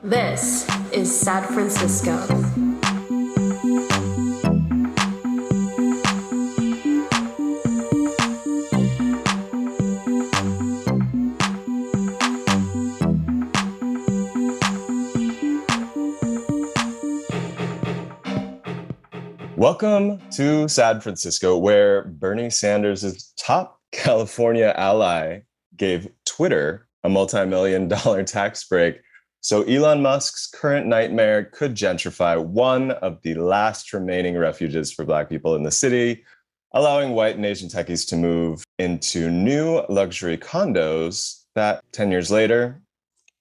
This is San Francisco. Welcome to San Francisco, where Bernie Sanders' top California ally gave Twitter a multi-million-dollar tax break. So Elon Musk's current nightmare could gentrify one of the last remaining refuges for Black people in the city, allowing white and Asian techies to move into new luxury condos that 10 years later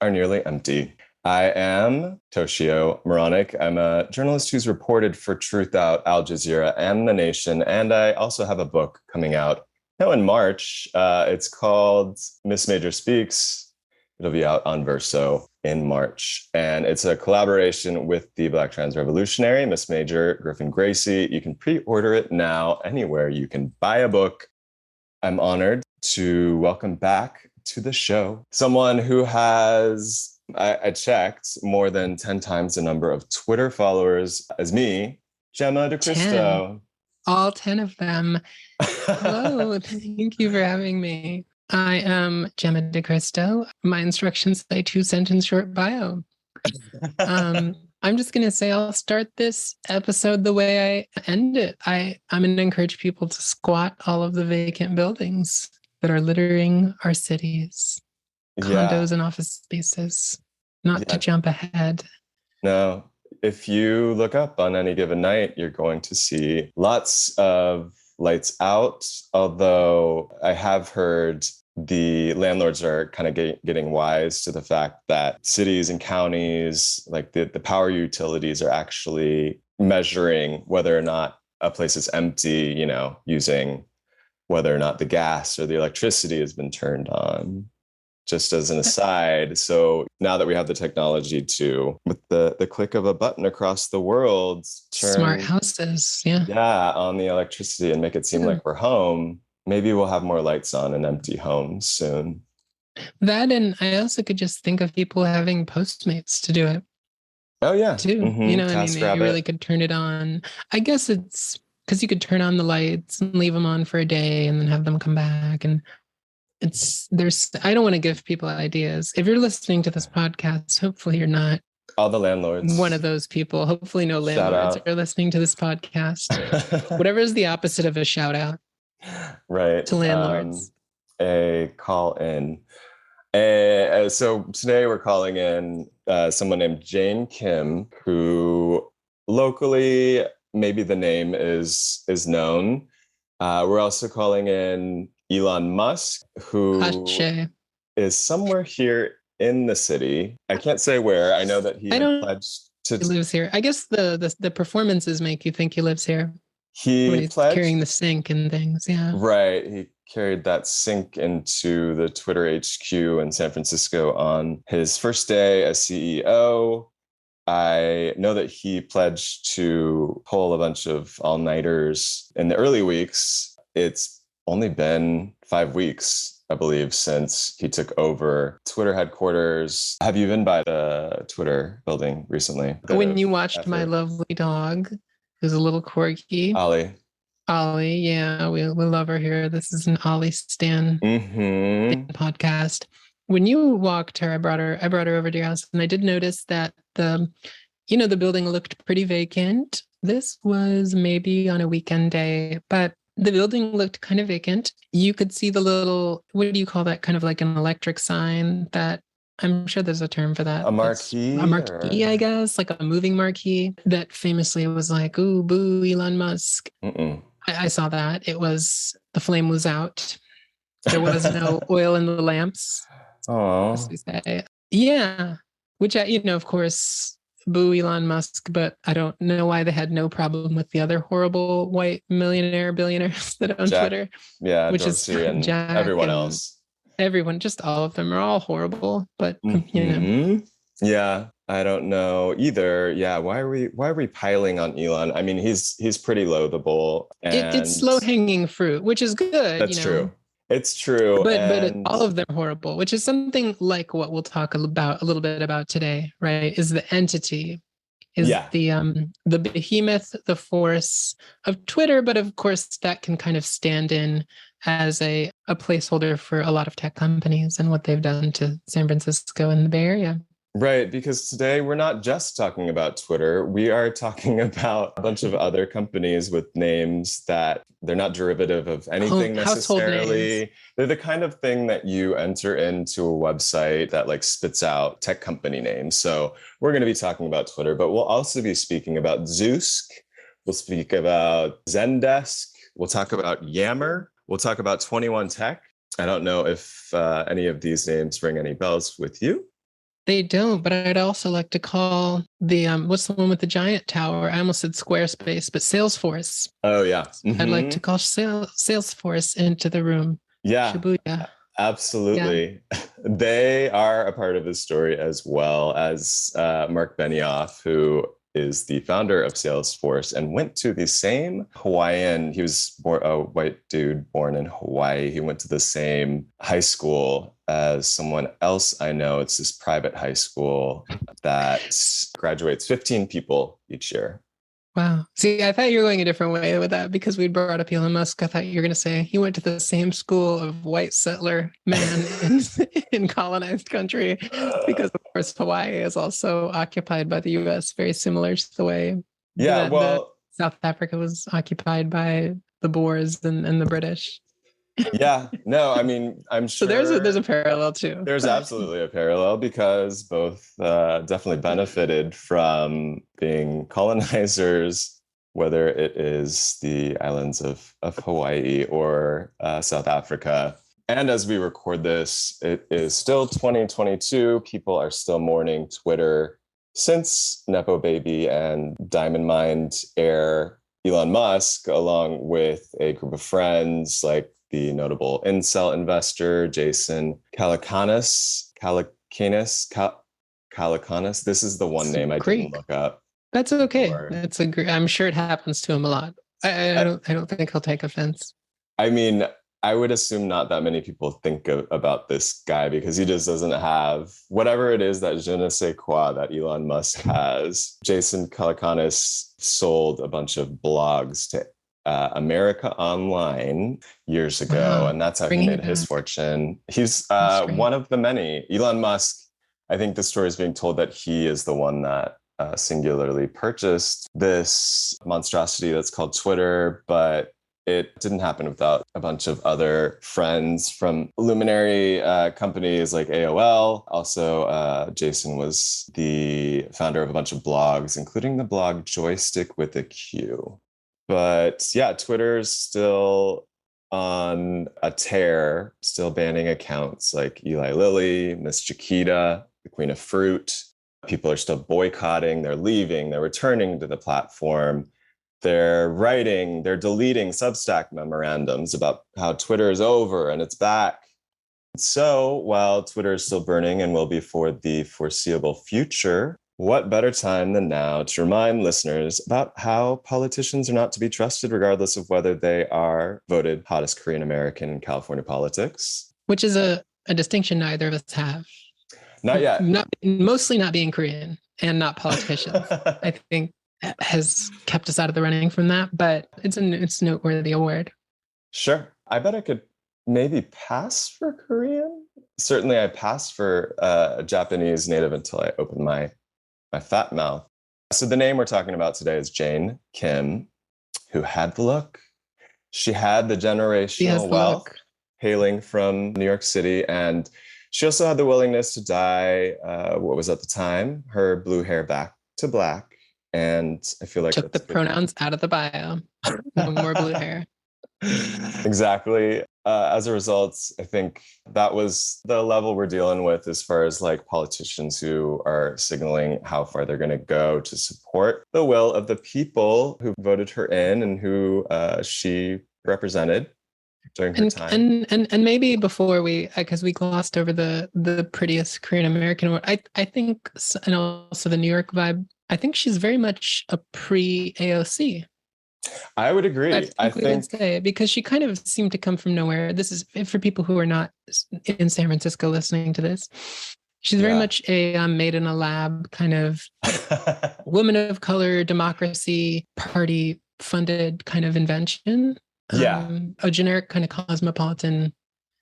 are nearly empty. I am Toshio Moronic. I'm a journalist who's reported for Truth Out, Al Jazeera, and The Nation. And I also have a book coming out now in March. It's called Miss Major Speaks. It'll be out on Verso in March. And it's a collaboration with the Black trans revolutionary, Miss Major Griffin Gracie. You can pre-order it now anywhere you can buy a book. I'm honored to welcome back to the show someone who has, I checked, more than 10 times the number of Twitter followers as me, Gemma DeCristo. 10. All 10 of them. Hello, thank you for having me. I am Gemma DeCristo. My instructions say 2-sentence short bio. I'm just going to say I'll start this episode the way I end it. I'm going to encourage people to squat all of the vacant buildings that are littering our cities. Condos and office spaces, not to jump ahead. No, if you look up on any given night, you're going to see lots of lights out, although I have heard the landlords are kind of getting wise to the fact that cities and counties, like the power utilities, are actually measuring whether or not a place is empty, using whether or not the gas or the electricity has been turned on. Just as an aside, so now that we have the technology to, with the click of a button across the world, turn smart houses, on the electricity and make it seem like we're home, maybe we'll have more lights on in empty homes soon. That, and I also could just think of people having Postmates to do it. Oh yeah, too. You really could turn it on. I guess it's because you could turn on the lights and leave them on for a day and then have them come back. And I don't want to give people ideas. If you're listening to this podcast, hopefully you're not all the landlords, one of those people. Hopefully no landlords are listening to this podcast. Whatever is the opposite of a shout out. Right. To landlords. A call in. So today we're calling in someone named Jane Kim, who locally, maybe the name is known. We're also calling in Elon Musk, who is somewhere here in the city. I can't say where. I know that he pledged to. He lives here. I guess the performances make you think he lives here. He's carrying the sink and things. Yeah. Right. He carried that sink into the Twitter HQ in San Francisco on his first day as CEO. I know that he pledged to pull a bunch of all-nighters in the early weeks. It's only been 5 weeks, I believe, since he took over Twitter headquarters. Have you been by the Twitter building recently? When you watched my lovely dog, who's a little corgi. Ollie, yeah, we love her here. This is an Ollie Stan podcast. When you walked her, I brought her over to your house, and I did notice that the building looked pretty vacant. This was maybe on a weekend day, but the building looked kind of vacant. You could see the little, what do you call that? Kind of like an electric sign that, I'm sure there's a term for that. A marquee? A marquee, I guess, like a moving marquee that famously was like, ooh, boo, Elon Musk. I saw that. The flame was out. There was no oil in the lamps. Oh. Yeah. Which, of course, boo Elon Musk, but I don't know why they had no problem with the other horrible white billionaires that own Twitter. Yeah, which Dorsey is and Jack everyone else. Everyone, just all of them are all horrible, but Yeah, I don't know either. Yeah, why are we piling on Elon? I mean, he's pretty loathable. And it's low hanging fruit, which is good. That's true. It's true. But all of them are horrible, which is something like what we'll talk about a little bit about today, right? Is the entity, is the behemoth, the force of Twitter, but of course that can kind of stand in as a placeholder for a lot of tech companies and what they've done to San Francisco and the Bay Area. Right, because today we're not just talking about Twitter. We are talking about a bunch of other companies with names that they're not derivative of anything necessarily. They're the kind of thing that you enter into a website that like spits out tech company names. So we're going to be talking about Twitter, but we'll also be speaking about Zoosk. We'll speak about Zendesk. We'll talk about Yammer. We'll talk about 21 Tech. I don't know if any of these names ring any bells with you. They don't, but I'd also like to call the, what's the one with the giant tower? I almost said Squarespace, but Salesforce. Oh, yeah. Mm-hmm. I'd like to call Salesforce into the room. Yeah, Shibuya. Absolutely. Yeah. They are a part of this story as well as Mark Benioff, who is the founder of Salesforce and went to the same Hawaiian. He was a white dude born in Hawaii. He went to the same high school as someone else I know. It's this private high school that graduates 15 people each year. Wow. See, I thought you were going a different way with that because we'd brought up Elon Musk. I thought you were going to say he went to the same school of white settler men in colonized country because, of course, Hawaii is also occupied by the U.S., very similar to the way South Africa was occupied by the Boers and the British. Yeah, no, I mean, I'm sure. So there's a parallel too. There's absolutely a parallel because both definitely benefited from being colonizers, whether it is the islands of Hawaii or South Africa. And as we record this, it is still 2022. People are still mourning Twitter since Nepo Baby and Diamond Mind heir Elon Musk, along with a group of friends like the notable incel investor, Jason Calacanis. This is the one name I didn't look up. That's okay. I'm sure it happens to him a lot. I don't think he'll take offense. I mean, I would assume not that many people think about this guy because he just doesn't have whatever it is that je ne sais quoi that Elon Musk has. Jason Calacanis sold a bunch of blogs to America Online years ago, and that's how he made his fortune. He's one of the many. Elon Musk, I think the story is being told that he is the one that singularly purchased this monstrosity that's called Twitter, but it didn't happen without a bunch of other friends from luminary companies like AOL. Also, Jason was the founder of a bunch of blogs, including the blog Joystick with a Q. But yeah, Twitter's still on a tear, still banning accounts like Eli Lilly, Miss Chiquita, the Queen of Fruit. People are still boycotting, they're leaving, they're returning to the platform. They're writing, they're deleting Substack memorandums about how Twitter is over and it's back. So while Twitter is still burning and will be for the foreseeable future, what better time than now to remind listeners about how politicians are not to be trusted, regardless of whether they are voted hottest Korean American in California politics. Which is a distinction neither of us have. Not yet. Mostly not being Korean and not politicians. I think has kept us out of the running from that, but it's a noteworthy award. Sure. I bet I could maybe pass for Korean. Certainly I passed for a Japanese native until I opened my fat mouth. So the name we're talking about today is Jane Kim, who had the look. She had the generational wealth hailing from New York City. And she also had the willingness to dye what was at the time her blue hair back to black. And I feel like took the pronouns out of the bio. No more blue hair. Exactly. As a result, I think that was the level we're dealing with as far as like politicians who are signaling how far they're going to go to support the will of the people who voted her in and who she represented during her time. And maybe before because we glossed over the prettiest Korean American award, I think, and also the New York vibe, I think she's very much a pre-AOC. I would agree. I we would say it because she kind of seemed to come from nowhere. This is for people who are not in San Francisco listening to this. She's very much a made in a lab kind of woman of color, democracy, party funded kind of invention. A generic kind of cosmopolitan,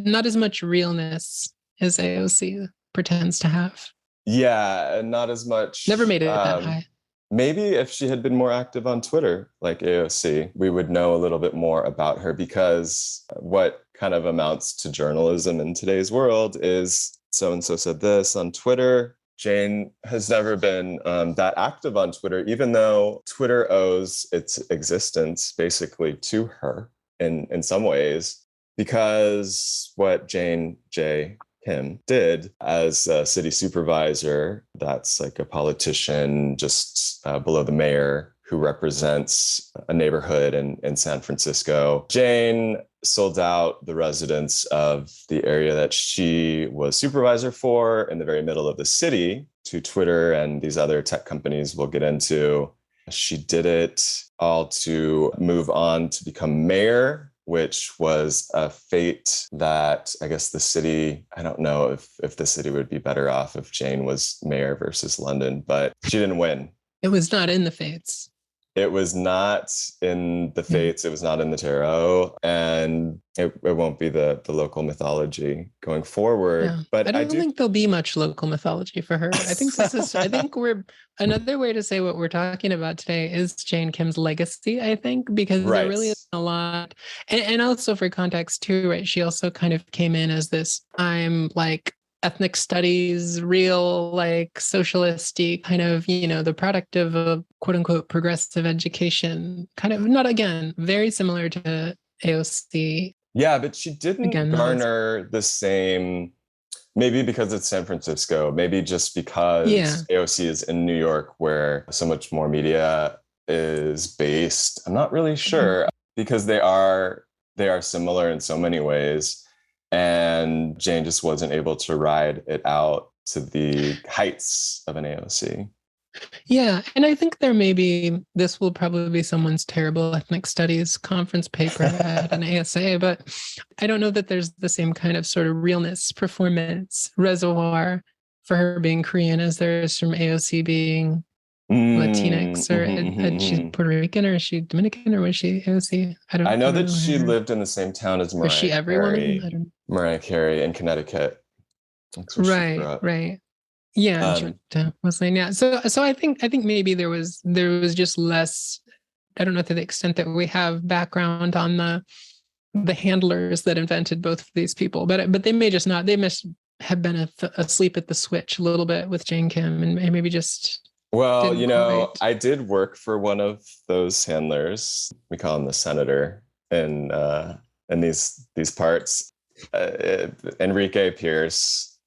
not as much realness as AOC pretends to have. Yeah, not as much. Never made it that high. Maybe if she had been more active on Twitter, like AOC, we would know a little bit more about her, because what kind of amounts to journalism in today's world is so-and-so said this on Twitter. Jane has never been that active on Twitter, even though Twitter owes its existence basically to her in some ways, because what Jane J. Kim did as a city supervisor, that's like a politician just below the mayor who represents a neighborhood in San Francisco. Jane sold out the residents of the area that she was supervisor for in the very middle of the city to Twitter and these other tech companies we'll get into. She did it all to move on to become mayor, which was a fate that I guess the city, I don't know if the city would be better off if Jane was mayor versus London, but she didn't win. It was not in the fates. It was not in the fates. It was not in the tarot, and it won't be the local mythology going forward. Yeah. But I don't think there'll be much local mythology for her. I think we're another way to say what we're talking about today is Jane Kim's legacy, I think, because there really is a lot. And also for context too, right? She also kind of came in as this, I'm like ethnic studies, real like socialist-y kind of, the product of a quote unquote progressive education, kind of not, again, very similar to AOC. Yeah, but she didn't garner the same, maybe because it's San Francisco, maybe just because AOC is in New York where so much more media is based. I'm not really sure, because they are similar in so many ways. And Jane just wasn't able to ride it out to the heights of an AOC. Yeah. And I think this will probably be someone's terrible ethnic studies conference paper at an ASA, but I don't know that there's the same kind of sort of realness, performance, reservoir for her being Korean as there is from AOC being Latinx, or she's Puerto Rican, or is she Dominican, or was she AOC? I know that she lived in the same town as Mariah. Was she everyone? Carey, Mariah Carey in Connecticut. Right. Yeah, yeah. So I think maybe there was just less. I don't know to the extent that we have background on the handlers that invented both of these people, but they may just not. They must have been asleep at the switch a little bit with Jane Kim, and maybe just. Well, I did work for one of those handlers. We call him the senator in these parts. Enrique Pierce,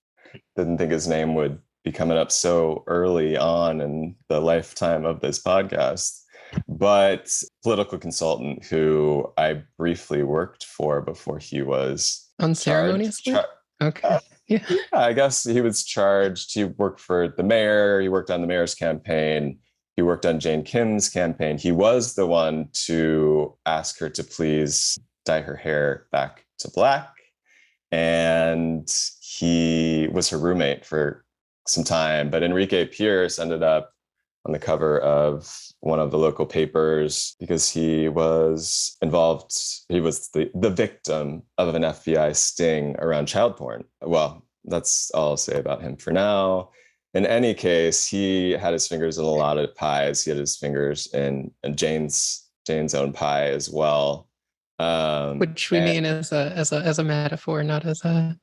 didn't think his name would be coming up so early on in the lifetime of this podcast, but political consultant who I briefly worked for before he was unceremoniously. Okay. Yeah, I guess he was charged. He worked for the mayor. He worked on the mayor's campaign. He worked on Jane Kim's campaign. He was the one to ask her to please dye her hair back to black. And he was her roommate for some time. But Enrique Pierce ended up on the cover of one of the local papers because he was involved. He was the victim of an FBI sting around child porn. Well, that's all I'll say about him for now. In any case, he had his fingers in a lot of pies. He had his fingers in Jane's own pie as well. Which we mean as a metaphor, not as a.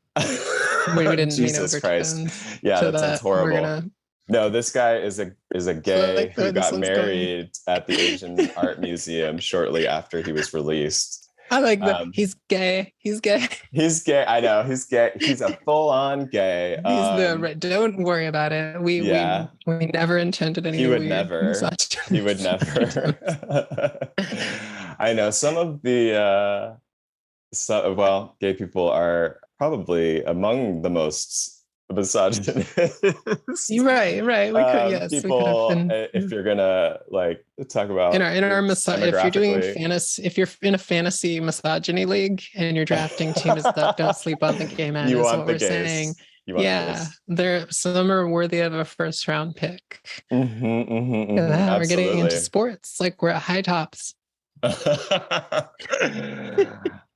We didn't Jesus mean Christ! Yeah, that sounds horrible. No, this guy is a gay who got married at the Asian Art Museum shortly after he was released. I like that. He's gay. He's gay. He's gay. I know. He's gay. He's a full-on gay. Don't worry about it. We never intended any. He would never. I know some of the gay people are probably among the most misogynist. Right. We could, yes, people, we could have been. if you're gonna like talk about in our if you're doing demographically. fantasy, if you're in a fantasy misogyny league and you're drafting teams that don't sleep on the gay men, You is want what the we're gays. saying. You want the Yeah, gays. some are worthy of a first round pick. Yeah, we're getting into sports, like we're at High Tops.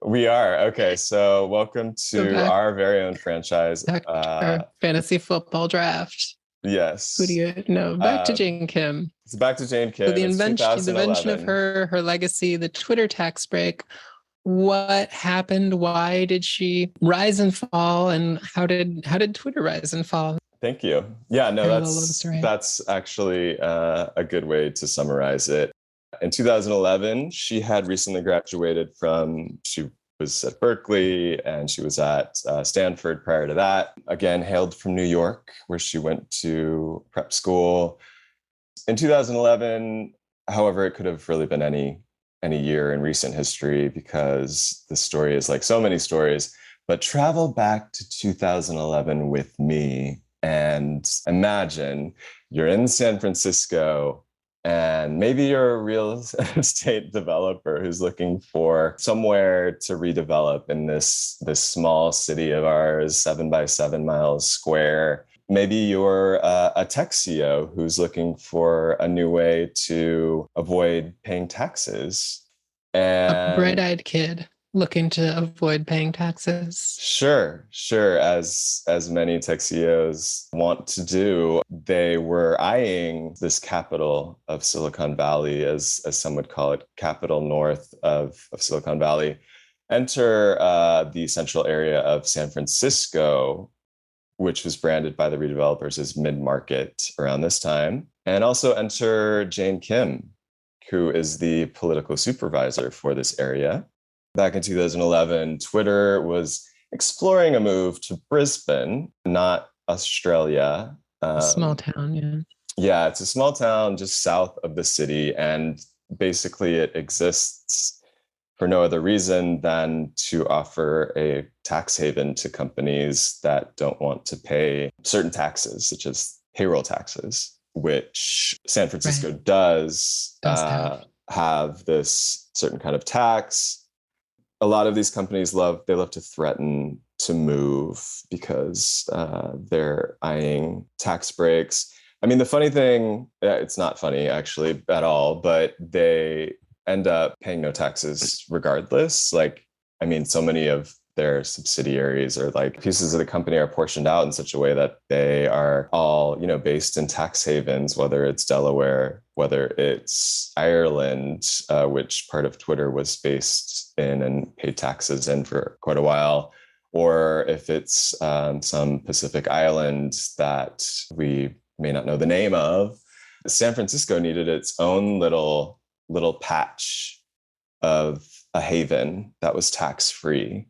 We are. Okay, so welcome to our very own franchise. Our fantasy football draft. Yes. Who do you know? Back to Jane Kim. It's back to Jane Kim. So the invention of her legacy, the Twitter tax break. What happened? Why did she rise and fall? And how did Twitter rise and fall? Thank you. Yeah, no, that's actually a good way to summarize it. In 2011, she had recently graduated she was at Berkeley and she was at Stanford prior to that. Again, hailed from New York, where she went to prep school. In 2011, however, it could have really been any year in recent history because the story is like so many stories. But travel back to 2011 with me and imagine you're in San Francisco and maybe you're a real estate developer who's looking for somewhere to redevelop in this small city of ours, 7 by 7 miles square. Maybe you're a tech CEO who's looking for a new way to avoid paying taxes. And a bright-eyed kid looking to avoid paying taxes. Sure. As many tech CEOs want to do, they were eyeing this capital of Silicon Valley, as some would call it, capital north of Silicon Valley, enter the central area of San Francisco, which was branded by the redevelopers as mid-market around this time, and also enter Jane Kim, who is the political supervisor for this area. Back in 2011, Twitter was exploring a move to Brisbane, not Australia. A small town, yeah. Yeah, it's a small town just south of the city. And basically it exists for no other reason than to offer a tax haven to companies that don't want to pay certain taxes, such as payroll taxes, which San Francisco does have this certain kind of tax. A lot of these companies love to threaten to move because they're eyeing tax breaks. I mean, the funny thing, it's not funny actually at all, but they end up paying no taxes regardless. Like, I mean, so many of their subsidiaries or like pieces of the company are portioned out in such a way that they are all, based in tax havens, whether it's Delaware, whether it's Ireland, which part of Twitter was based in and paid taxes in for quite a while, or if it's some Pacific island that we may not know the name of. San Francisco needed its own little patch of a haven that was tax-free.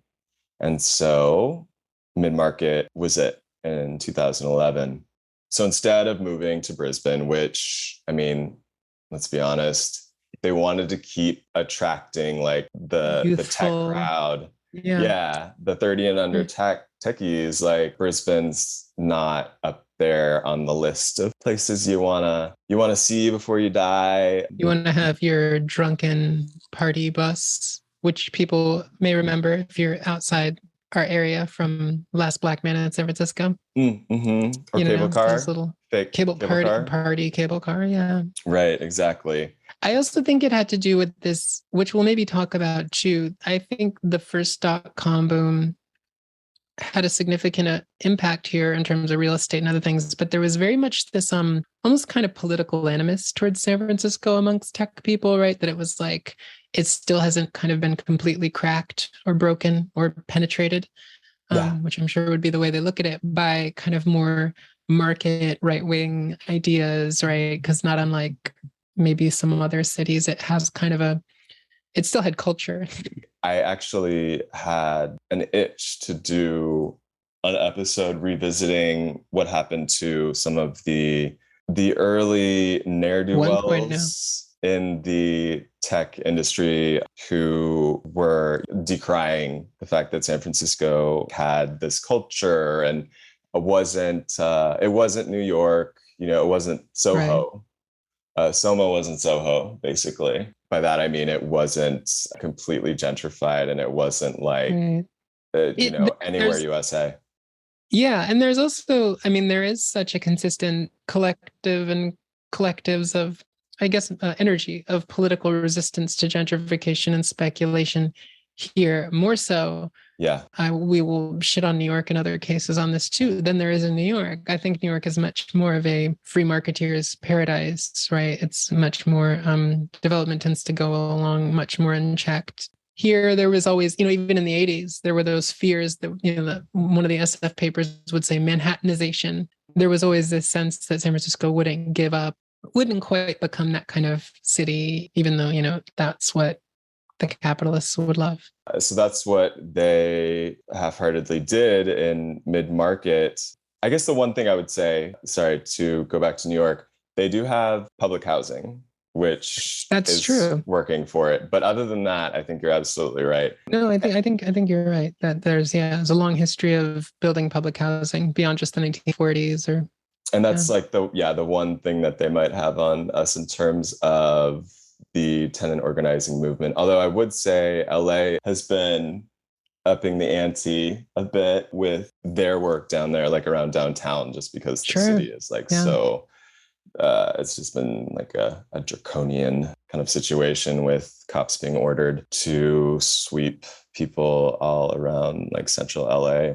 And so mid-market was it in 2011. So instead of moving to Brisbane, which, I mean, let's be honest, they wanted to keep attracting like the tech crowd. Yeah, the 30 and under techies, like Brisbane's not up there on the list of places you wanna see before you die. You want to have your drunken party bus, which people may remember if you're outside our area from Last Black Man in San Francisco. Mm-hmm. Or cable car. Little cable car. Yeah. Right, exactly. I also think it had to do with this, which we'll maybe talk about too. I think the first .com boom had a significant impact here in terms of real estate and other things, but there was very much this almost kind of political animus towards San Francisco amongst tech people, right? That it was like, it still hasn't kind of been completely cracked or broken or penetrated, which I'm sure would be the way they look at it, by kind of more market right-wing ideas, right? Because not unlike maybe some other cities, it has kind of it still had culture. I actually had an itch to do an episode revisiting what happened to some of the early ne'er-do-wells in the tech industry who were decrying the fact that San Francisco had this culture and it wasn't New York, it wasn't Soho. Right. SoMa wasn't Soho, basically. By that, I mean, it wasn't completely gentrified and it wasn't like, anywhere USA. Yeah. And there's also, I mean, there is such a consistent collective and collectives of, I guess, energy of political resistance to gentrification and speculation here, more so. Yeah. We will shit on New York and other cases on this too than there is in New York. I think New York is much more of a free marketeer's paradise, right? It's much more, development tends to go along much more unchecked. Here, there was always, even in the 80s, there were those fears that, that one of the SF papers would say Manhattanization. There was always this sense that San Francisco wouldn't give up, wouldn't quite become that kind of city, even though, that's what the capitalists would love. So that's what they half-heartedly did in mid-market. I guess the one thing I would say, sorry, to go back to New York, they do have public housing, which is true, working for it. But other than that, I think you're absolutely right. No, I think you're right that there's a long history of building public housing beyond just the 1940s and that's like the one thing that they might have on us in terms of the tenant organizing movement. Although I would say LA has been upping the ante a bit with their work down there, like around downtown, just because the city is so it's just been like a draconian kind of situation with cops being ordered to sweep people all around like central LA.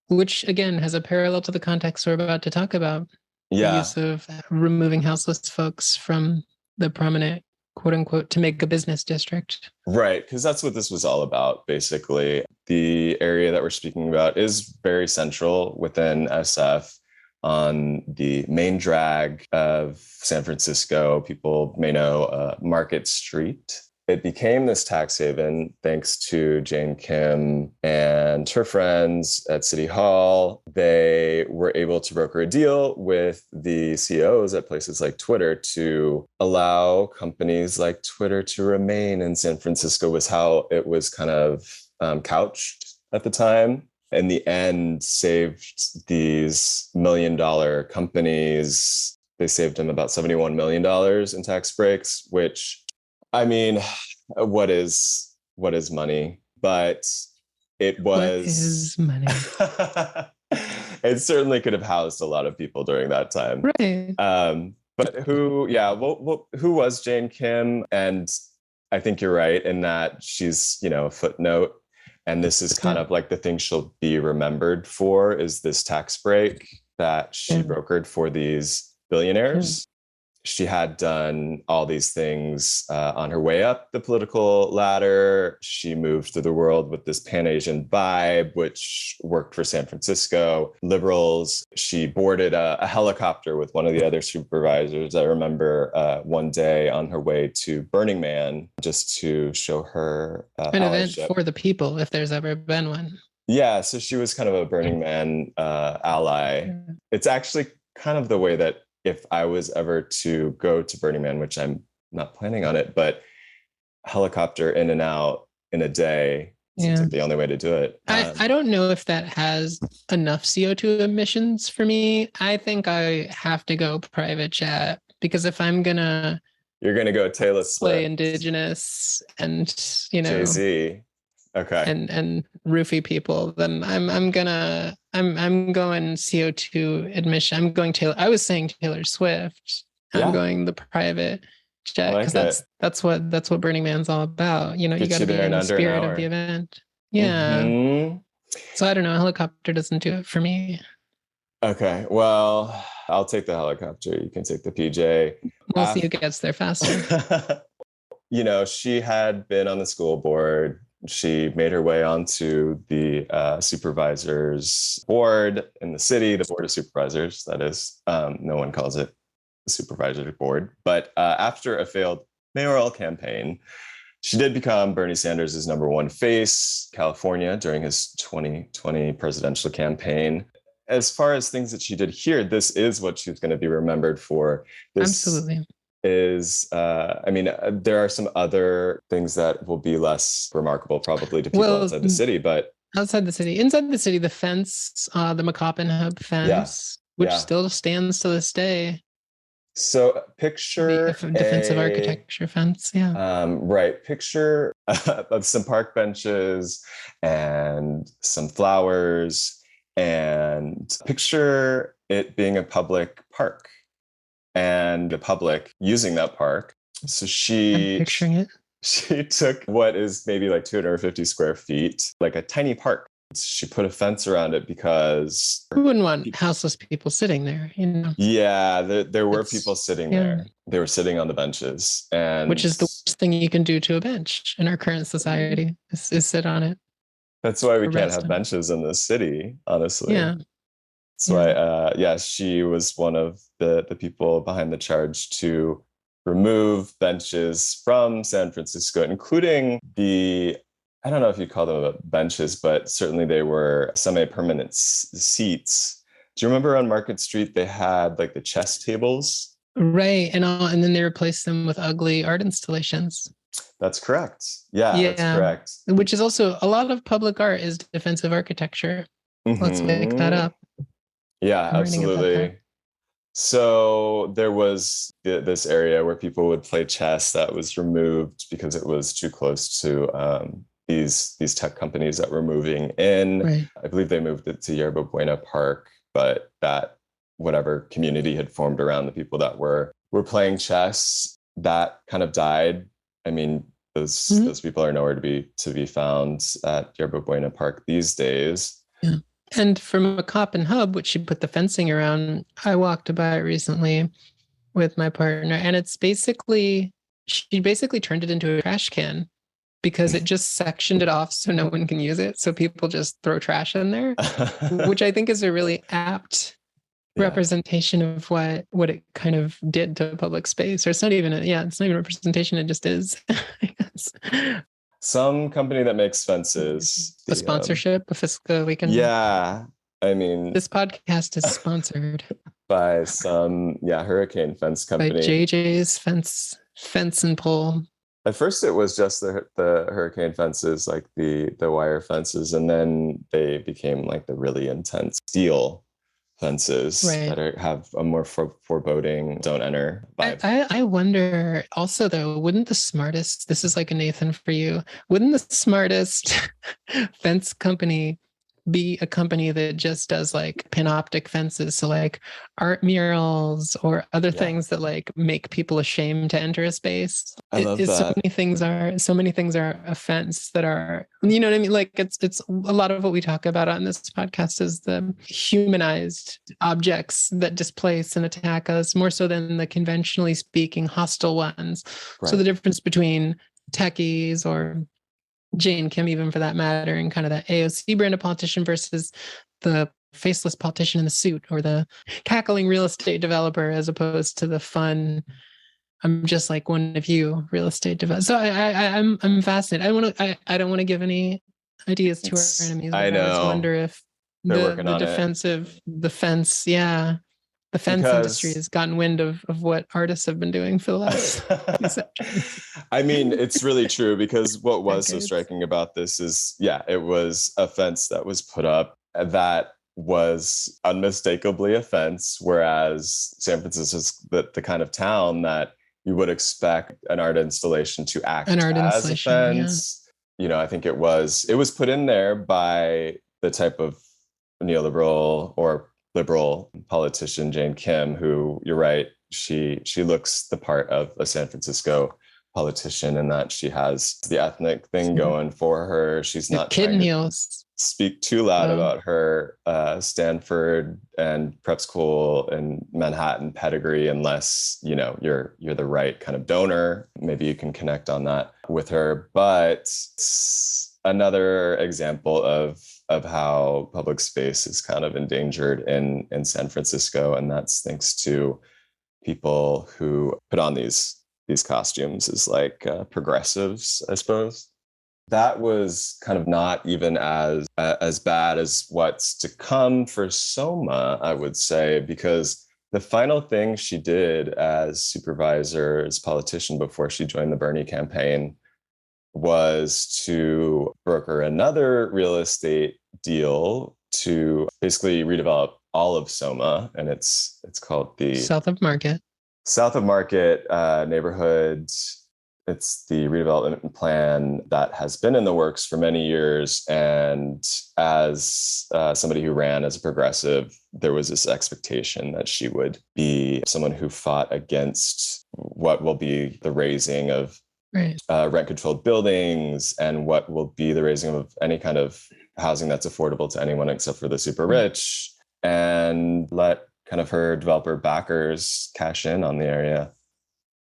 Which again has a parallel to the context we're about to talk about. Yeah. The use of removing houseless folks from the prominent quote unquote to make a business district. Right, because that's what this was all about, basically. The area that we're speaking about is very central within SF on the main drag of San Francisco. People may know Market Street. It became this tax haven thanks to Jane Kim and her friends at City Hall. They were able to broker a deal with the CEOs at places like Twitter to allow companies like Twitter to remain in San Francisco, was how it was kind of couched at the time. In the end, saved these $1 million companies. They saved them about $71 million in tax breaks, which, I mean, what is money? But it was... What is money? It certainly could have housed a lot of people during that time. Right. But who was Jane Kim? And I think you're right in that she's, a footnote. And this is kind of like the thing she'll be remembered for, is this tax break that she brokered for these billionaires. She had done all these things on her way up the political ladder. She moved through the world with this Pan-Asian vibe, which worked for San Francisco liberals. She boarded a helicopter with one of the other supervisors. I remember one day on her way to Burning Man, just to show her an event for the people, if there's ever been one. Yeah, so she was kind of a Burning Man ally. Yeah. It's actually kind of the way that if I was ever to go to Burning Man, which I'm not planning on it, but helicopter in and out in a day seems like the only way to do it. I don't know if that has enough CO2 emissions for me. I think I have to go private jet, because if I'm gonna... You're gonna go Taylor Swift. Play Indigenous and, Jay-Z. Okay. And roofie people, then I'm going CO2 admission. I'm going Taylor. I was saying Taylor Swift. I'm going the private jet, because that's what Burning Man's all about. You got to be in the spirit of the event. Yeah. Mm-hmm. So I don't know. A helicopter doesn't do it for me. Okay. Well, I'll take the helicopter. You can take the PJ. We'll see who gets there faster. She had been on the school board. She made her way onto the supervisors board in the city, the board of supervisors, that is. No one calls it the supervisory board. But after a failed mayoral campaign, she did become Bernie Sanders' number one face, California, during his 2020 presidential campaign. As far as things that she did here, this is what she's going to be remembered for. Absolutely. There are some other things that will be less remarkable probably to people outside the city, but Outside the city. Inside the city, the fence, the McCoppin Hub fence, which still stands to this day. So picture a defensive architecture fence. Yeah. Right. Picture of some park benches and some flowers, and picture it being a public park and the public using that park. So I'm picturing it. She took what is maybe like 250 square feet, like a tiny park. She put a fence around it because who wouldn't want houseless people sitting there, you know? Yeah, there were people sitting there. They were sitting on the benches, and which is the worst thing you can do to a bench in our current society is sit on it. That's why we can't have benches in this city, honestly. Yeah. So she was one of the people behind the charge to remove benches from San Francisco, including I don't know if you call them benches, but certainly they were semi-permanent seats. Do you remember on Market Street, they had like the chess tables? Right. And then they replaced them with ugly art installations. That's correct. Yeah, that's correct. Which is also a lot of public art is defensive architecture. Mm-hmm. Let's make that up. Yeah, absolutely. So there was this area where people would play chess that was removed because it was too close to these tech companies that were moving in. Right. I believe they moved it to Yerba Buena Park, but that whatever community had formed around the people that were playing chess, that kind of died. I mean, those people are nowhere to be found at Yerba Buena Park these days. Yeah. And from McCoppin Hub, which she put the fencing around, I walked by it recently with my partner, and she basically turned it into a trash can because it just sectioned it off so no one can use it. So people just throw trash in there, which I think is a really apt representation of what it kind of did to public space. Or it's not even it's not even a representation, it just is. I guess. Some company that makes fences. A sponsorship, a fiscal, we can. Yeah. I mean, this podcast is sponsored by some, hurricane fence company. By JJ's fence and pole. At first it was just the hurricane fences, like the wire fences. And then they became like the really intense steel fences that have a more foreboding don't enter vibe. I wonder also though, wouldn't the smartest, this is like a Nathan for you, wouldn't the smartest fence company be a company that just does like panoptic fences, so like art murals or other things that like make people ashamed to enter a space? I love that. So many things are a fence that are, you know what I mean? Like it's a lot of what we talk about on this podcast is the humanized objects that displace and attack us more so than the conventionally speaking hostile ones. Right. So the difference between techies or Jane Kim, even for that matter, and kind of that AOC brand of politician versus the faceless politician in the suit or the cackling real estate developer, as opposed to the fun, I'm just like one of you real estate developer. So I'm fascinated. I don't want to give any ideas to our enemies. I know. I just wonder if the fence industry has gotten wind of what artists have been doing for the last I mean, it's really true, because what was so striking about this is, it was a fence that was put up that was unmistakably a fence, whereas San Francisco is the kind of town that you would expect an art installation to act as a fence. Yeah. You know, I think it was put in there by the type of neoliberal or liberal politician Jane Kim, who, you're right, she looks the part of a San Francisco politician in that she has the ethnic thing going for her. She's not kitten heels. Speak too loud about her Stanford and prep school and Manhattan pedigree, unless you're the right kind of donor. Maybe you can connect on that with her. But another example of how public space is kind of endangered in San Francisco, and that's thanks to people who put on these costumes as like progressives, I suppose. That was kind of not even as bad as what's to come for SoMa, I would say, because the final thing she did as supervisor, as politician before she joined the Bernie campaign, was to broker another real estate deal to basically redevelop all of SoMa, and it's called the South of Market neighborhood. It's the redevelopment plan that has been in the works for many years. And as somebody who ran as a progressive, there was this expectation that she would be someone who fought against what will be the raising of rent-controlled buildings and what will be the raising of any kind of housing that's affordable to anyone except for the super rich, and let kind of her developer backers cash in on the area.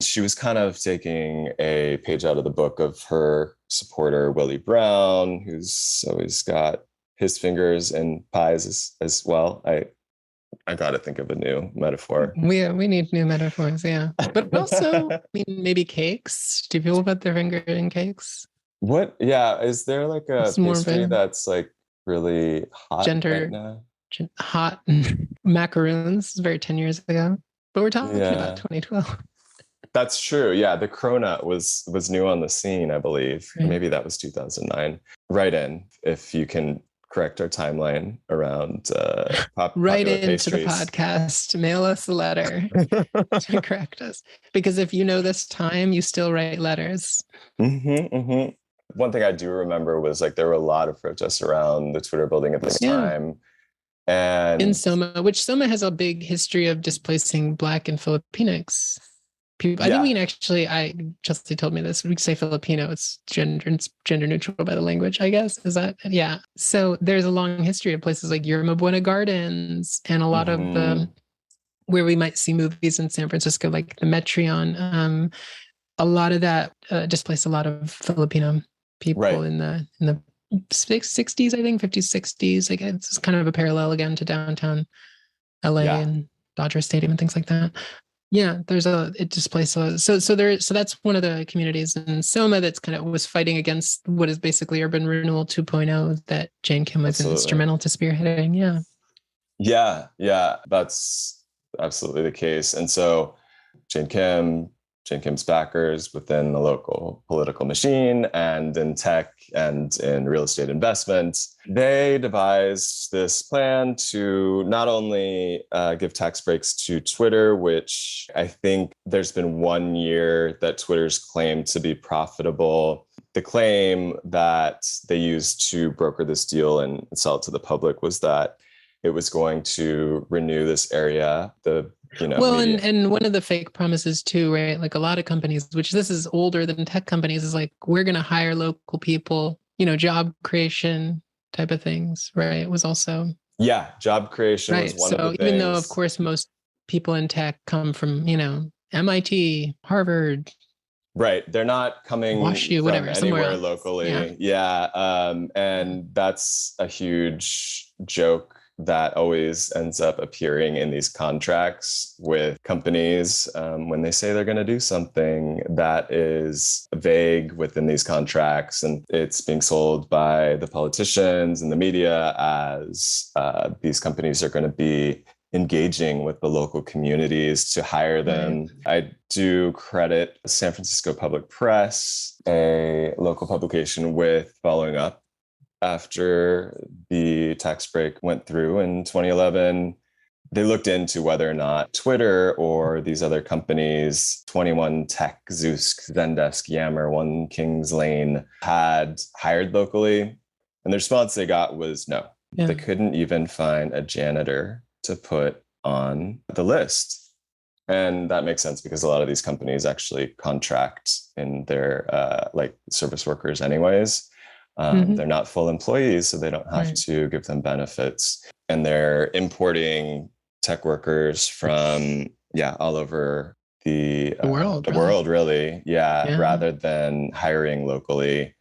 She was kind of taking a page out of the book of her supporter, Willie Brown, who's always got his fingers in pies as well. I got to think of a new metaphor. We need new metaphors, yeah. But also, I mean, maybe cakes. Do people put their finger in cakes? What? Yeah. Is there like a pastry that's like really hot right now? Hot macaroons. It's very 10 years ago. But we're talking about 2012. That's true. Yeah, the cronut was new on the scene, I believe. Right. Maybe that was 2009. Write in if you can correct our timeline around write into pastries. The podcast. Mail us a letter to correct us. Because if you know this time, you still write letters. Mm-hmm, mm-hmm. One thing I do remember was like there were a lot of protests around the Twitter building at this time. And in SoMa, which SoMa has a big history of displacing Black and Filipinx people. I think we can actually, Chelsea told me this, we say Filipino, it's gender neutral by the language, I guess. Is that? Yeah. So there's a long history of places like Yerma Buena Gardens and a lot of the, where we might see movies in San Francisco, like the Metreon. A lot of that displaced a lot of Filipino people in the 60s, I think, 50s, 60s. Like it's kind of a parallel again to downtown LA and Dodger Stadium and things like that. Yeah, it displaced so that's one of the communities in SoMa that's kind of was fighting against what is basically urban renewal 2.0 that Jane Kim was instrumental to spearheading. Yeah, that's absolutely the case. And so Jane Kim's backers within the local political machine and in tech and in real estate investments, they devised this plan to not only give tax breaks to Twitter, which I think there's been 1 year that Twitter's claimed to be profitable. The claim that they used to broker this deal and sell it to the public was that it was going to renew this area, and one of the fake promises too, right? Like a lot of companies, which this is older than tech companies, is like, we're going to hire local people, job creation type of things, right? It was also. Yeah, job creation was one of the things. So even though, of course, most people in tech come from, MIT, Harvard. Right. They're not coming from anywhere locally. Yeah. And that's a huge joke that always ends up appearing in these contracts with companies when they say they're going to do something that is vague within these contracts, and it's being sold by the politicians and the media as these companies are going to be engaging with the local communities to hire them. I do credit San Francisco Public Press, a local publication, with following up after the tax break went through in 2011. They looked into whether or not Twitter or these other companies, 21 Tech, Zeus, Zendesk, Yammer, One Kings Lane, had hired locally. And the response they got was no. Yeah. They couldn't even find a janitor to put on the list. And that makes sense because a lot of these companies actually contract in their service workers anyways. They're not full employees, so they don't have to give them benefits. And they're importing tech workers from, all over the world, really. Yeah, rather than hiring locally.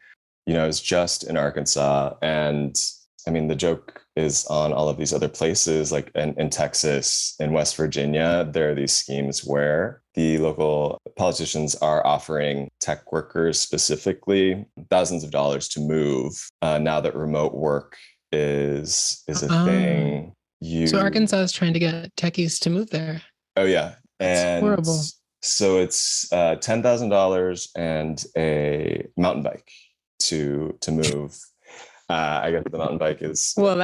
It was just in Arkansas. And I mean, the joke is on all of these other places, like in Texas, in West Virginia, there are these schemes where the local politicians are offering tech workers specifically thousands of dollars to move now that remote work is a thing. So Arkansas is trying to get techies to move there. Oh, yeah. That's horrible. So it's $10,000 and a mountain bike to move. I guess the mountain bike is well,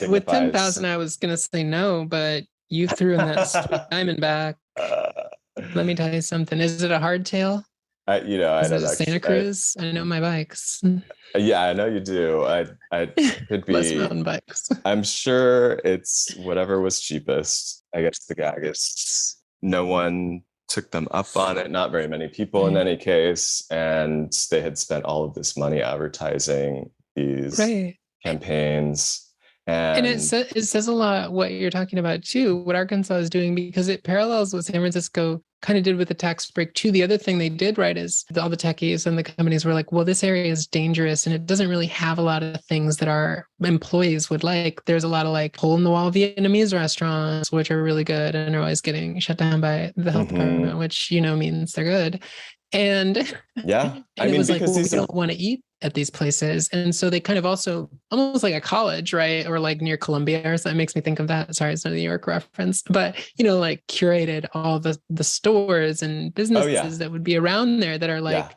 with 10,000, I was gonna say no, but you threw in that sweet Diamondback. Let me tell you something. Is it a hardtail? I Is don't it a Santa Cruz? I know my bikes. Yeah, I know you do. I could be less mountain bikes. I'm sure it's whatever was cheapest. I guess the gag is no one took them up on it. Not very many people in any case, and they had spent all of this money advertising these campaigns. And it says a lot what you're talking about too, what Arkansas is doing, because it parallels what San Francisco kind of did with the tax break too. The other thing they did right is all the techies and the companies were like, well, this area is dangerous and it doesn't really have a lot of things that our employees would like. There's a lot of like hole in the wall Vietnamese restaurants, which are really good and are always getting shut down by the health department, which, means they're good. And yeah, and it was like, well, we don't want to eat at these places. And so they kind of also almost like a college, right? Or like near Columbia. So that makes me think of that. Sorry, it's not a New York reference, but like curated all the stores and businesses that would be around there that are like,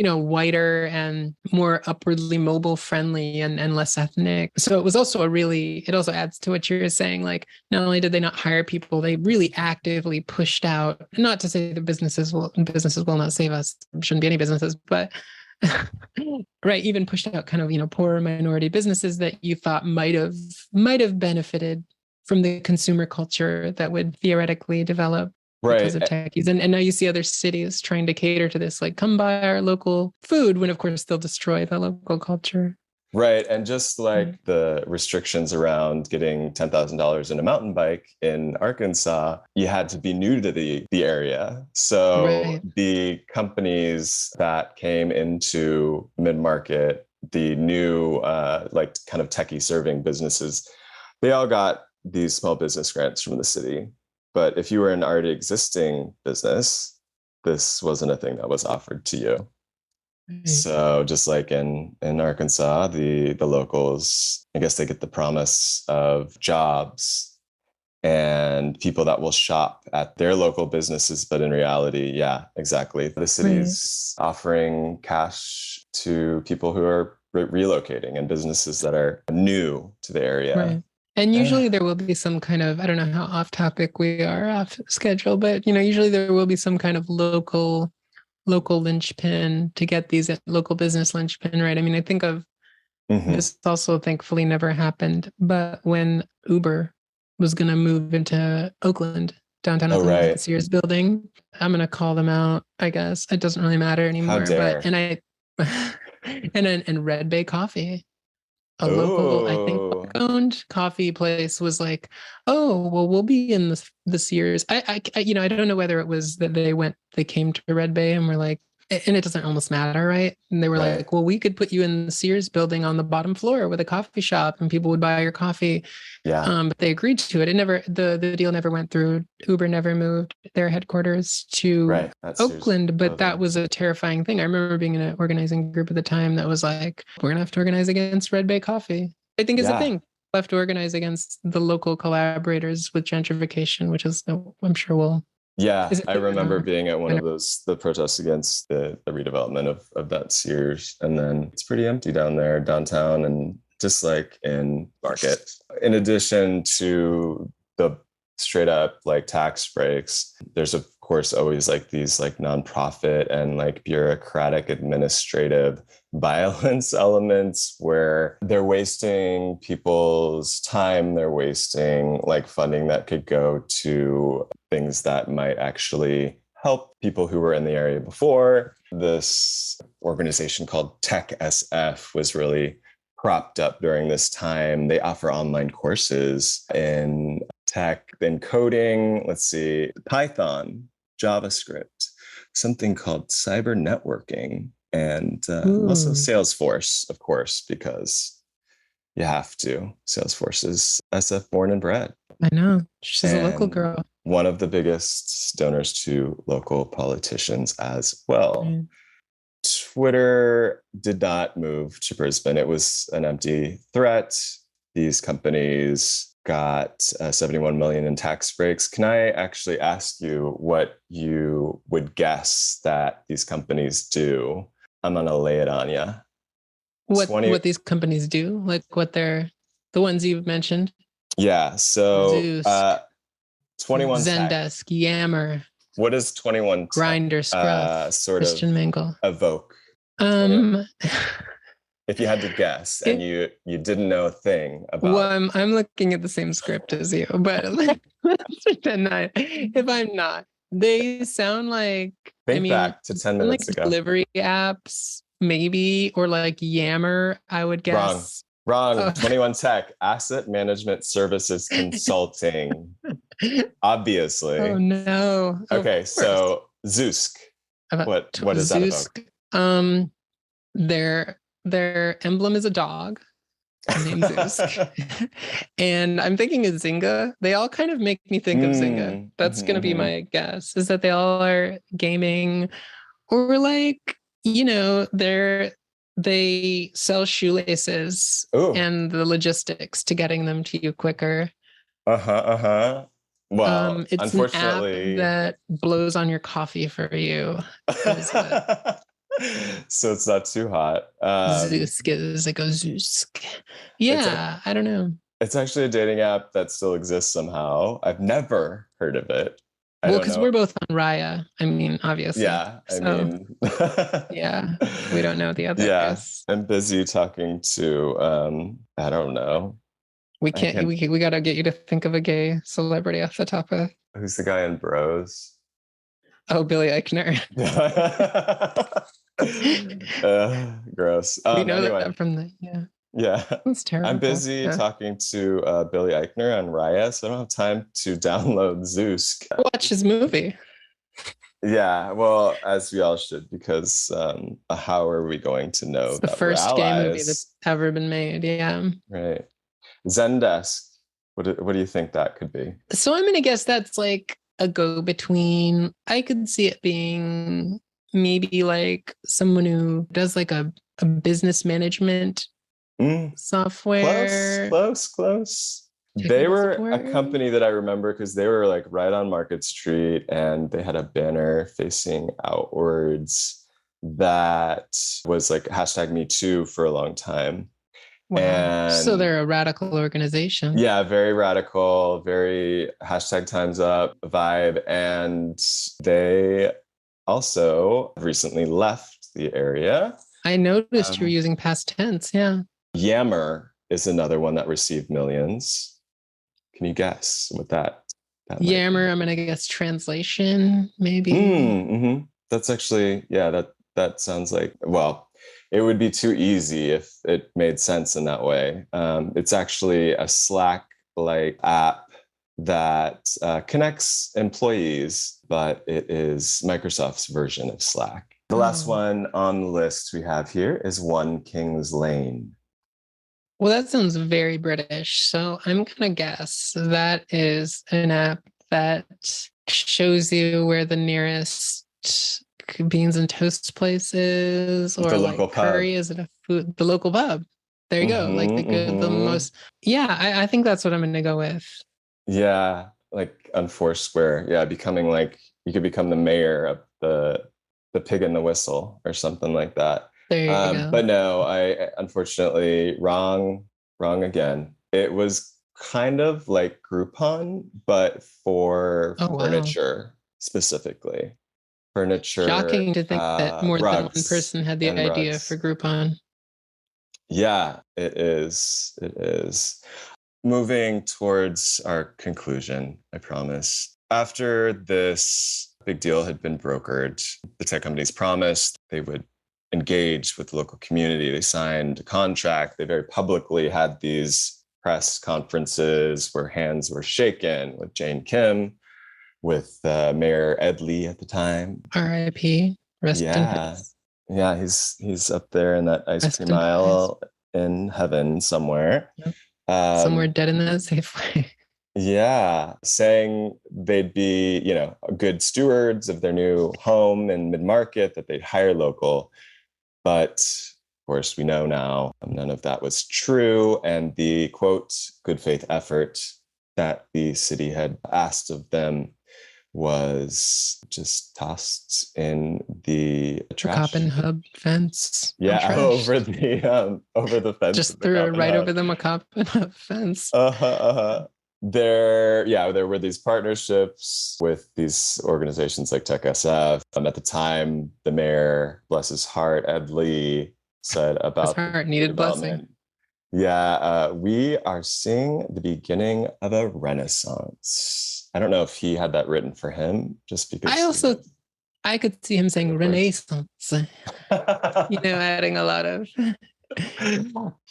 whiter and more upwardly mobile friendly and less ethnic. So it was also it also adds to what you're saying. Like, not only did they not hire people, they really actively pushed out, not to say that businesses will not save us. There shouldn't be any businesses, but right, even pushed out kind of, poor minority businesses that you thought might have benefited from the consumer culture that would theoretically develop because of techies. And now you see other cities trying to cater to this, like, come buy our local food, when of course they'll destroy the local culture. Right. And just like the restrictions around getting $10,000 in a mountain bike in Arkansas, you had to be new to the area. So the companies that came into mid-market, the new like kind of techie serving businesses, they all got these small business grants from the city. But if you were an already existing business, this wasn't a thing that was offered to you. So just like in Arkansas, the locals, I guess they get the promise of jobs and people that will shop at their local businesses. But in reality, yeah, exactly. The city's offering cash to people who are relocating and businesses that are new to the area. Right. And usually there will be some kind of, I don't know how off topic we are, off schedule, but usually there will be some kind of local linchpin to get these local business linchpin, right? I mean, I think of this also thankfully never happened, but when Uber was going to move into Oakland, downtown Oakland, the Sears building, I'm going to call them out, I guess. It doesn't really matter anymore. And Red Bay Coffee, a local, I think, owned coffee place, was like, oh, well, we'll be in the Sears. I don't know whether it was that they came to Red Bay and were like, and it doesn't almost matter, right? And they were like, well, we could put you in the Sears building on the bottom floor with a coffee shop and people would buy your coffee. Yeah. But they agreed to it. It never, the deal never went through. Uber never moved their headquarters to Oakland, but that was a terrifying thing. I remember being in an organizing group at the time that was like, we're going to have to organize against Red Bay Coffee. I think is a thing. We'll have to organize against the local collaborators with gentrification, which is, I'm sure will. Yeah, I remember being at one of the protests against the redevelopment of that Sears. And then it's pretty empty down there, downtown, and just like in Market. In addition to the straight up like tax breaks, there's of course always like these like nonprofit and like bureaucratic administrative violence elements where they're wasting people's time, they're wasting like funding that could go to things that might actually help people who were in the area before. This organization called Tech SF was really propped up during this time. They offer online courses in tech, in coding, Python, JavaScript, something called cyber networking, and also Salesforce, of course, because you have to. Salesforce is SF born and bred. I know. She's a local girl. One of the biggest donors to local politicians as well. Twitter did not move to Brisbane. It was an empty threat. These companies got 71 million in tax breaks. Can I actually ask you what you would guess that these companies do? I'm gonna lay it on you. What these companies do, like what they're the ones you've mentioned. Yeah. So Zeus, 21 Zendesk, Tech. Yammer. What does 21 Tech Grinder, Scruff, sort Christian of Mingle evoke? If you had to guess and you didn't know a thing about. Well, I'm looking at the same script as you, but let's pretend if I'm not. They sound like back to 10 minutes like ago. Delivery apps, maybe, or like Yammer, I would guess. Wrong. 21 Tech, asset management services consulting. Obviously. Oh no. Okay, so Zeusk. What does that evoke? Their emblem is a dog named Zeusk. And I'm thinking of Zynga. They all kind of make me think of Zynga. That's going to be my guess, is that they all are gaming, or like, they sell shoelaces. Ooh. And the logistics to getting them to you quicker. Well, it's unfortunately an app that blows on your coffee for you. So it's not too hot. Zeusk is like a Zeusk. Yeah, I don't know. It's actually a dating app that still exists somehow. I've never heard of it. Well, because we're both on Raya. I mean, obviously. Yeah, yeah, we don't know the others. Yeah, I'm busy talking to, I don't know. We can't. We got to get you to think of a gay celebrity off the top of. Who's the guy in Bros? Oh, Billy Eichner. Gross. We know that from the Yeah. That's terrible. I'm busy talking to Billy Eichner on Raya, so I don't have time to download Zeusk. Watch his movie. Yeah, well, as we all should, because how are we going to know it's the first gay movie that's ever been made? Yeah. Right. Zendesk. What do you think that could be? So I'm going to guess that's like a go-between. I could see it being maybe like someone who does like a business management software. Close. They were a company that I remember because they were like right on Market Street, and they had a banner facing outwards that was like #MeToo for a long time. Wow. And so they're a radical organization. Yeah, very radical, very #TimesUp vibe. And they also recently left the area. I noticed you were using past tense. Yeah. Yammer is another one that received millions. Can you guess what that Yammer, I'm going to guess translation, maybe. That's actually, that sounds like, well, it would be too easy if it made sense in that way. It's actually a Slack-like app that connects employees, but it is Microsoft's version of Slack. The last one on the list we have here is One Kings Lane. Well, that sounds very British. So I'm going to guess that is an app that shows you where the nearest beans and toast place is, or the like local curry. pub. Is it a food? The local pub. There you go. Like the most. Yeah, I think that's what I'm going to go with. Yeah, like on Foursquare. Yeah, becoming like, you could become the mayor of the Pig and the Whistle or something like that. There you go. But no, I unfortunately wrong again. It was kind of like Groupon, but for furniture specifically. Furniture. Shocking to think that more than one person had the idea for Groupon. Yeah, it is. It is. Moving towards our conclusion, I promise. After this big deal had been brokered, the tech companies promised they would engage with the local community. They signed a contract. They very publicly had these press conferences where hands were shaken with Jane Kim, with Mayor Ed Lee at the time. R.I.P. Rest in peace. Yeah, he's up there in that ice cream aisle in heaven somewhere. Yep. Somewhere dead in that Safeway. Yeah, saying they'd be, good stewards of their new home in mid-market, that they'd hire local. But of course, we know now none of that was true. And the quote, good faith effort that the city had asked of them was just tossed in the trash. Coppin Hub fence. Yeah, over the fence. Just threw it right over the Coppin Hub fence. There were these partnerships with these organizations like Tech SF. At the time, the mayor, bless his heart, Ed Lee, said about his heart needed blessing. Yeah, we are seeing the beginning of a renaissance. I don't know if he had that written for him, just because. I could see him saying renaissance. Adding a lot of.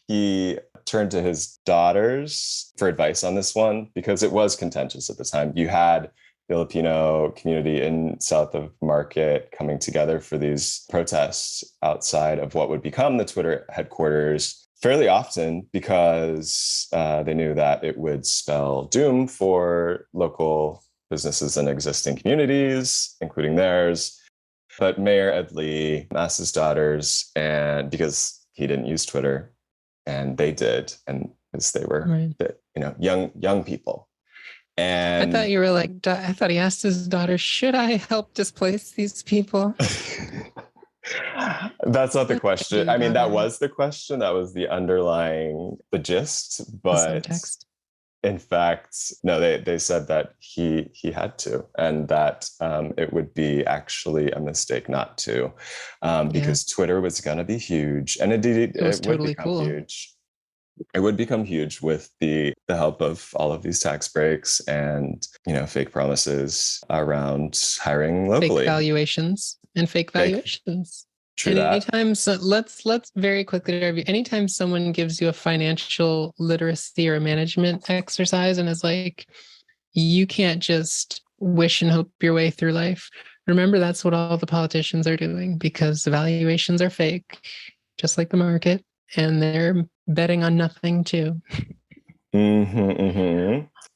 He turned to his daughters for advice on this one because it was contentious at the time. You had Filipino community in south of Market coming together for these protests outside of what would become the Twitter headquarters fairly often because they knew that it would spell doom for local businesses and existing communities, including theirs. But Mayor Ed Lee asked his daughters, and because he didn't use Twitter, and they did, and because they were, young people. And I thought you were like, I thought he asked his daughter, should I help displace these people? That's not the question. I mean, that was the question. That was the gist. But in fact, no, they said that he had to, and that it would be actually a mistake not to, because Twitter was going to be huge, and indeed it would totally become huge. It would become huge with the help of all of these tax breaks and fake promises around hiring locally, fake valuations. True and that. Let's very quickly review. Anytime someone gives you a financial literacy or management exercise and is like, you can't just wish and hope your way through life. Remember, that's what all the politicians are doing, because the valuations are fake, just like the market, and they're betting on nothing too.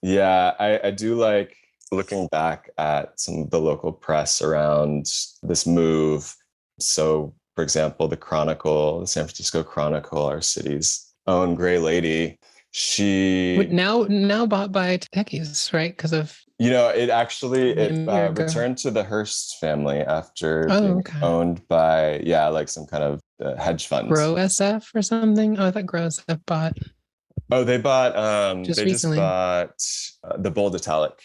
Yeah, I do like looking back at some of the local press around this move. So, for example, the San Francisco Chronicle, our city's own gray lady, she now bought by techies, right? Because of it returned to the Hearst family after being owned by like some kind of hedge fund. Grow SF or something. Oh, I thought Grow SF bought. Oh, they bought. Just bought the Bold Italic.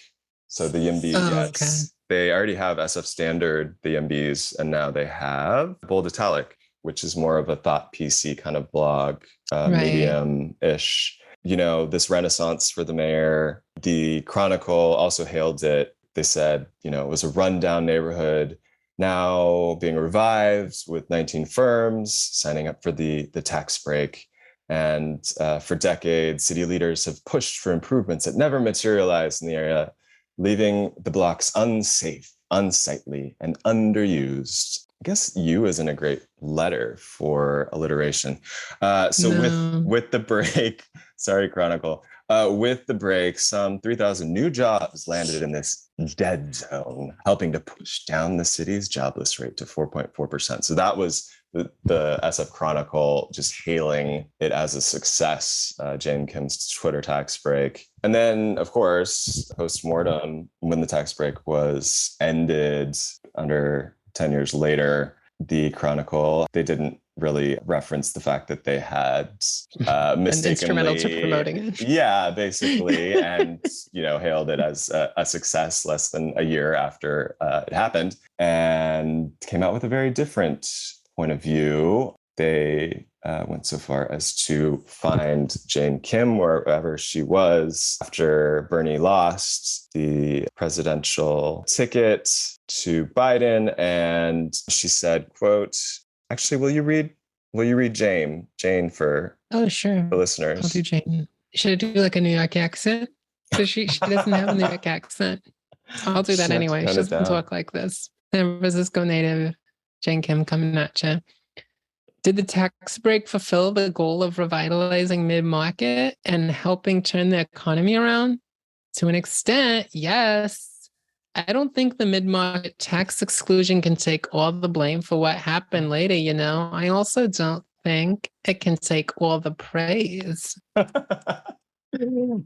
So the Yimbys, yes. They already have SF Standard, the Yimbys, and now they have Bold Italic, which is more of a thought PC kind of blog, medium-ish. This renaissance for the mayor. The Chronicle also hailed it. They said, it was a rundown neighborhood, now being revived with 19 firms signing up for the tax break. And for decades, city leaders have pushed for improvements that never materialized in the area, leaving the blocks unsafe, unsightly, and underused. I guess "you" isn't a great letter for alliteration. With the break, sorry, Chronicle. With the break, some 3,000 new jobs landed in this dead zone, helping to push down the city's jobless rate to 4.4%. So that was the SF Chronicle just hailing it as a success, Jane Kim's Twitter tax break. And then, of course, post-mortem, when the tax break was ended under 10 years later, the Chronicle, they didn't really reference the fact that they had mistakenly instrumental to promoting it. Yeah, basically, and hailed it as a success less than a year after it happened, and came out with a very different point of view. They went so far as to find Jane Kim wherever she was after Bernie lost the presidential ticket to Biden, and she said, quote, actually, will you read Jane for sure, the listeners? I'll do Jane. Should I do like a New York accent? So she doesn't have a New York accent. I'll do that anyway. She doesn't talk like this. San Francisco native Jane Kim coming at you. Did the tax break fulfill the goal of revitalizing mid-market and helping turn the economy around? To an extent, yes. I don't think the mid-market tax exclusion can take all the blame for what happened later, I also don't think it can take all the praise.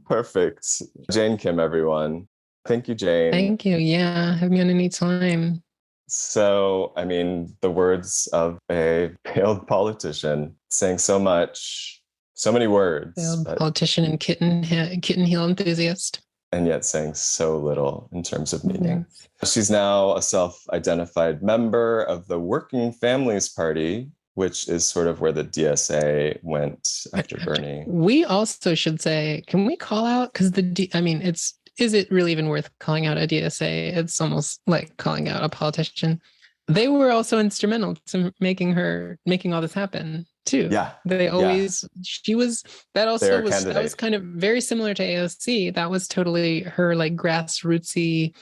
Perfect. Jane Kim, everyone. Thank you, Jane. Thank you. Yeah, have me on any time. So, I mean, the words of a failed politician saying so much, so many words. Failed politician and kitten heel enthusiast. And yet saying so little in terms of meaning. Yes. She's now a self-identified member of the Working Families Party, which is sort of where the DSA went after Bernie. We also should say, can we call out? Because is it really even worth calling out a DSA? It's almost like calling out a politician. They were also instrumental to making all this happen too. Yeah. That was kind of very similar to AOC. That was totally her like grassrootsy,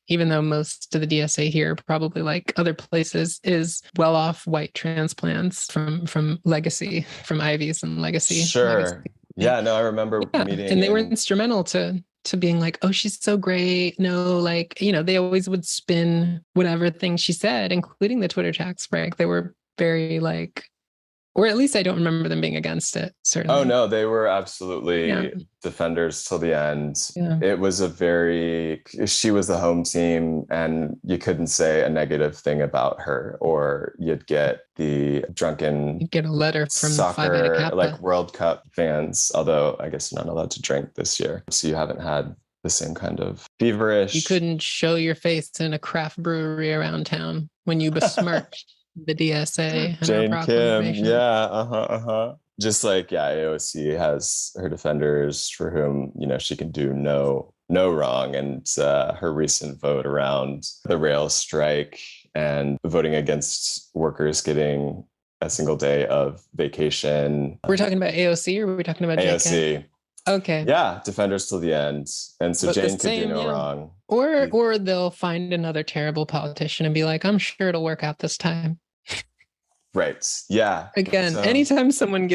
even though most of the DSA here, probably like other places, is well-off white transplants from Legacy, from Ivy's and Legacy. Sure. Legacy. Yeah, no, I remember meeting. And they were instrumental to being like, oh, she's so great. No, like, they always would spin whatever thing she said, including the Twitter tax break. They were very like, or at least I don't remember them being against it, certainly. Oh, no, they were absolutely defenders till the end. Yeah. It was she was the home team and you couldn't say a negative thing about her, or you'd get a letter from soccer, like World Cup fans, although I guess you're not allowed to drink this year. So you haven't had the same kind of feverish. You couldn't show your face in a craft brewery around town when you besmirched the DSA. Jane Kim, just like AOC has her defenders for whom she can do no wrong, and her recent vote around the rail strike and voting against workers getting a single day of vacation. We're talking about AOC, or were we talking about AOC? Okay. Yeah, defenders till the end. And so Jane could do no wrong. Or they'll find another terrible politician and be like, I'm sure it'll work out this time. Right. Yeah. Again, anytime someone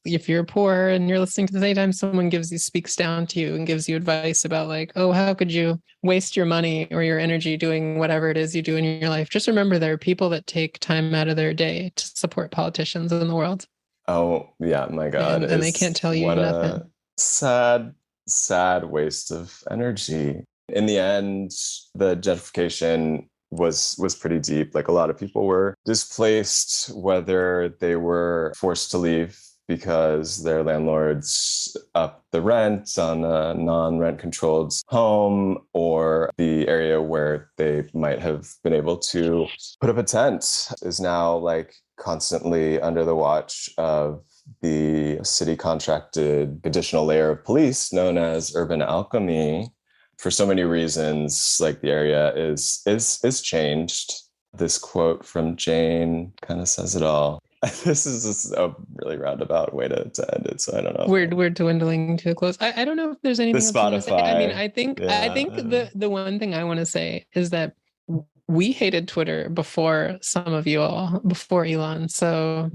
if you're poor and you're listening to this, anytime someone speaks down to you and gives you advice about like, oh, how could you waste your money or your energy doing whatever it is you do in your life? Just remember, there are people that take time out of their day to support politicians in the world. Oh, yeah. My God. And they can't tell you nothing. Sad waste of energy. In the end, the gentrification was pretty deep. Like, a lot of people were displaced, whether they were forced to leave because their landlords upped the rent on a non-rent controlled home, or the area where they might have been able to put up a tent is now like constantly under the watch of the city contracted additional layer of police known as urban alchemy. For so many reasons, like, the area is changed. This quote from Jane kind of says it all. This is just a really roundabout way to end it, so I don't know. We're dwindling to a close. I don't know if there's anything else Spotify. To say. I mean, I think the one thing I want to say is that we hated Twitter before some of you all, before Elon. So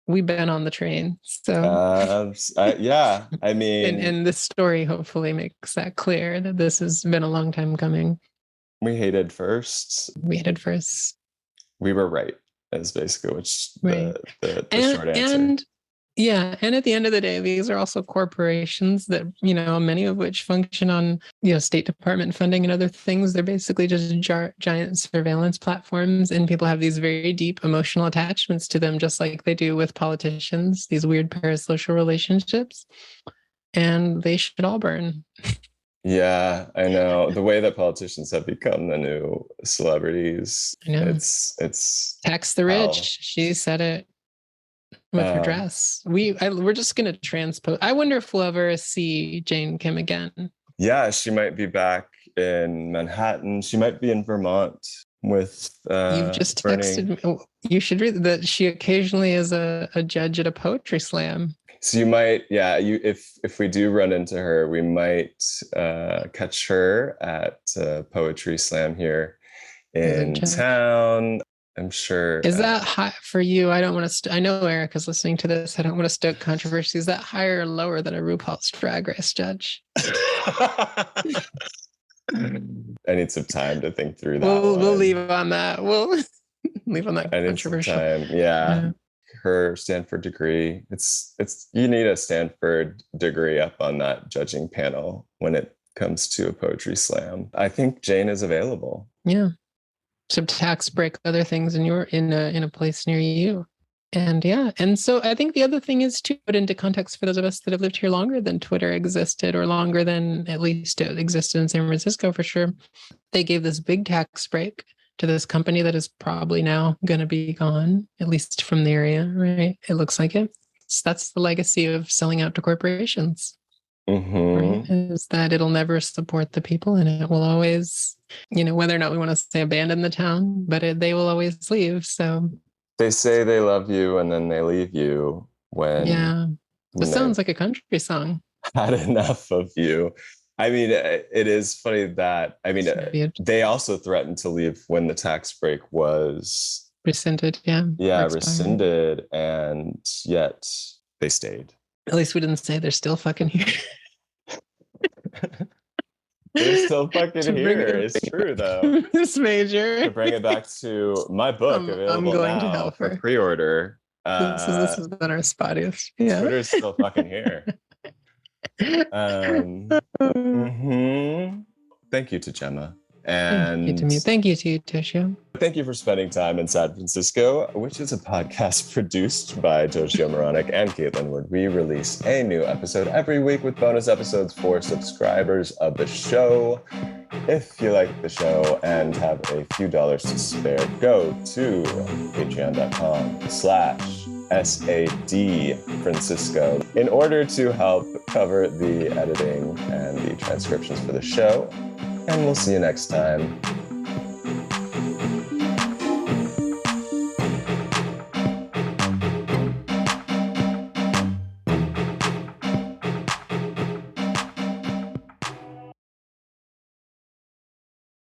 we've been on the train. So I mean, and this story hopefully makes that clear, that this has been a long time coming. We hated first. We were right, is basically the short answer. And at the end of the day, these are also corporations that, many of which function on, State Department funding and other things. They're basically just giant surveillance platforms, and people have these very deep emotional attachments to them, just like they do with politicians, these weird parasocial relationships, and they should all burn. Yeah, I know. The way that politicians have become the new celebrities, I know. It's tax the rich. She said it with her dress. We're just going to transpose. I wonder if we'll ever see Jane Kim again. Yeah, she might be back in Manhattan. She might be in Vermont with You've just Bernie. Texted me. You should read that she occasionally is a judge at a poetry slam. So you might, if we do run into her, we might catch her at a poetry slam here in town. I'm sure. Is that high for you? I don't want to. I know Erica's listening to this. I don't want to stoke controversy. Is that higher or lower than a RuPaul's Drag Race judge? I need some time to think through that. We'll leave on that. We'll leave on that controversial. Yeah. her Stanford degree. It's you need a Stanford degree up on that judging panel when it comes to a poetry slam. I think Jane is available. Yeah. Some tax break other things in a place near you. And yeah. And so I think the other thing is to put into context for those of us that have lived here longer than Twitter existed, or longer than at least it existed in San Francisco for sure. They gave this big tax break to this company that is probably now going to be gone, at least from the area, right? It looks like it. So that's the legacy of selling out to corporations. Right? Is that it'll never support the people, and it will always, whether or not we want to say abandon the town, but they will always leave. So they say they love you and then they leave you when this sounds like a country song. Had enough of you. I mean, it is funny that they also threatened to leave when the tax break was rescinded. Rescinded, and yet they stayed. At least we didn't say they're still fucking here. They're still fucking here. It's true, though. This major. To bring it back to my book, available now for pre-order. This is what our spot is. Yeah. Twitter's still fucking here. Thank you to Gemma. And thank you to you, Toshio. Thank you for spending time in San Francisco, which is a podcast produced by Toshio Moronic and Caitlin Wood. We release a new episode every week with bonus episodes for subscribers of the show. If you like the show and have a few dollars to spare, go to patreon.com/SAD Francisco in order to help cover the editing and the transcriptions for the show. And we'll see you next time.